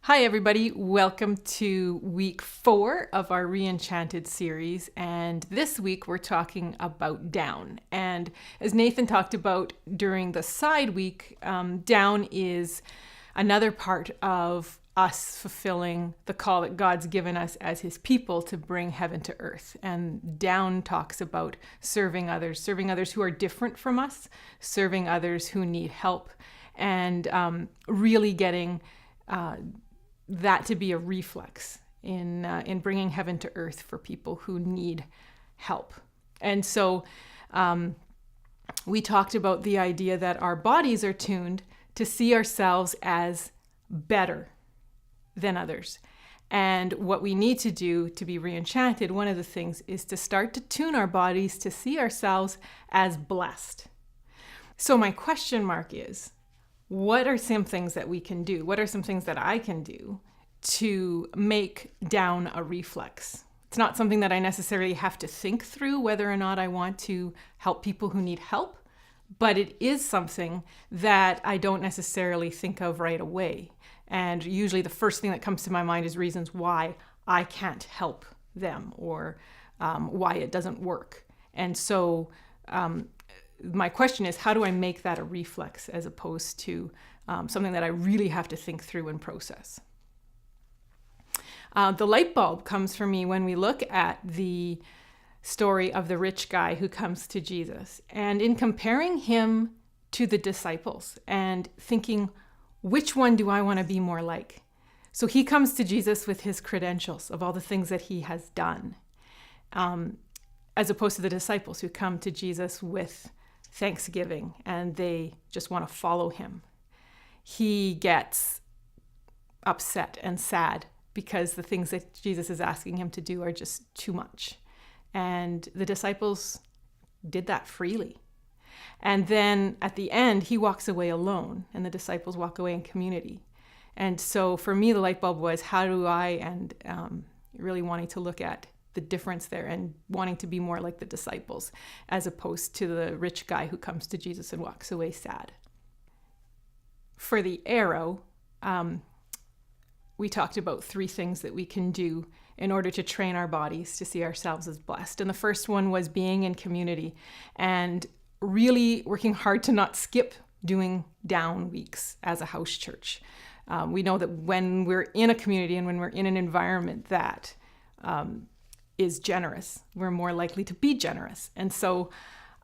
Hi, everybody. Welcome to week 4 of our Reenchanted series. And this week we're talking about down. And as Nathan talked about during the side week, down is another part of us fulfilling the call that God's given us as his people to bring heaven to earth. And down talks about serving others who are different from us, serving others who need help, and really getting that to be a reflex in bringing heaven to earth for people who need help. And so we talked about the idea that our bodies are tuned to see ourselves as better than others. And what we need to do to be reenchanted, one of the things is to start to tune our bodies to see ourselves as blessed. So my question mark is, what are some things that we can do? What are some things that I can do to make down a reflex? It's not something that I necessarily have to think through whether or not I want to help people who need help, but it is something that I don't necessarily think of right away. And usually the first thing that comes to my mind is reasons why I can't help them or why it doesn't work. And so my question is, how do I make that a reflex as opposed to something that I really have to think through and process? The light bulb comes for me when we look at the story of the rich guy who comes to Jesus, and in comparing him to the disciples and thinking, which one do I want to be more like? So he comes to Jesus with his credentials of all the things that he has done, as opposed to the disciples who come to Jesus with thanksgiving and they just want to follow him. He gets upset and sad because the things that Jesus is asking him to do are just too much. And the disciples did that freely. And then at the end, he walks away alone and the disciples walk away in community. And so for me, the light bulb was, how do I, and really wanting to look at the difference there and wanting to be more like the disciples as opposed to the rich guy who comes to Jesus and walks away sad. For the arrow, we talked about 3 things that we can do in order to train our bodies to see ourselves as blessed. And the first one was being in community and really working hard to not skip doing down weeks as a house church. We know that when we're in a community and when we're in an environment that is generous, we're more likely to be generous. And so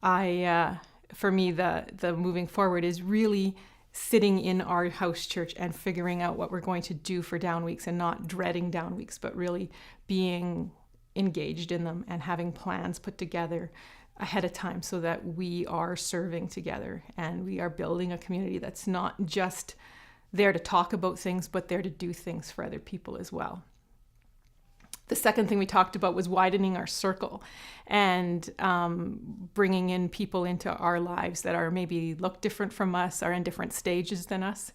for me, the moving forward is really sitting in our house church and figuring out what we're going to do for down weeks and not dreading down weeks, but really being engaged in them and having plans put together ahead of time so that we are serving together and we are building a community that's not just there to talk about things, but there to do things for other people as well. The second thing we talked about was widening our circle and bringing in people into our lives that are maybe look different from us, are in different stages than us.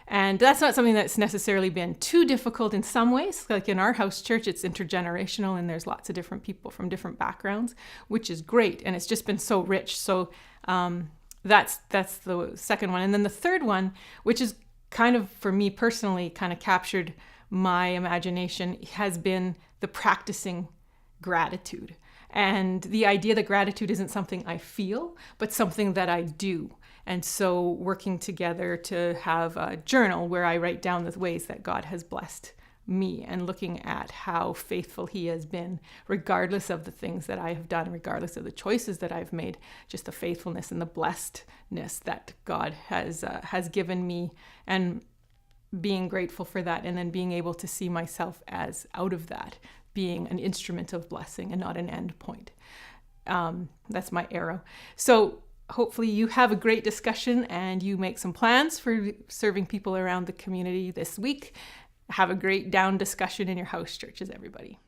And that's not something that's necessarily been too difficult in some ways. Like in our house church, it's intergenerational and there's lots of different people from different backgrounds, which is great. And it's just been so rich. So that's the second one. And then the third one, which is kind of, for me personally, kind of captured my imagination, has been the practicing gratitude. And the idea that gratitude isn't something I feel, but something that I do. And so working together to have a journal where I write down the ways that God has blessed me and looking at how faithful he has been, regardless of the things that I have done, regardless of the choices that I've made, just the faithfulness and the blessedness that God has given me, and being grateful for that, and then being able to see myself as out of that being an instrument of blessing and not an end point. That's my arrow. So hopefully you have a great discussion and you make some plans for serving people around the community this week. Have a great down discussion in your house churches, everybody.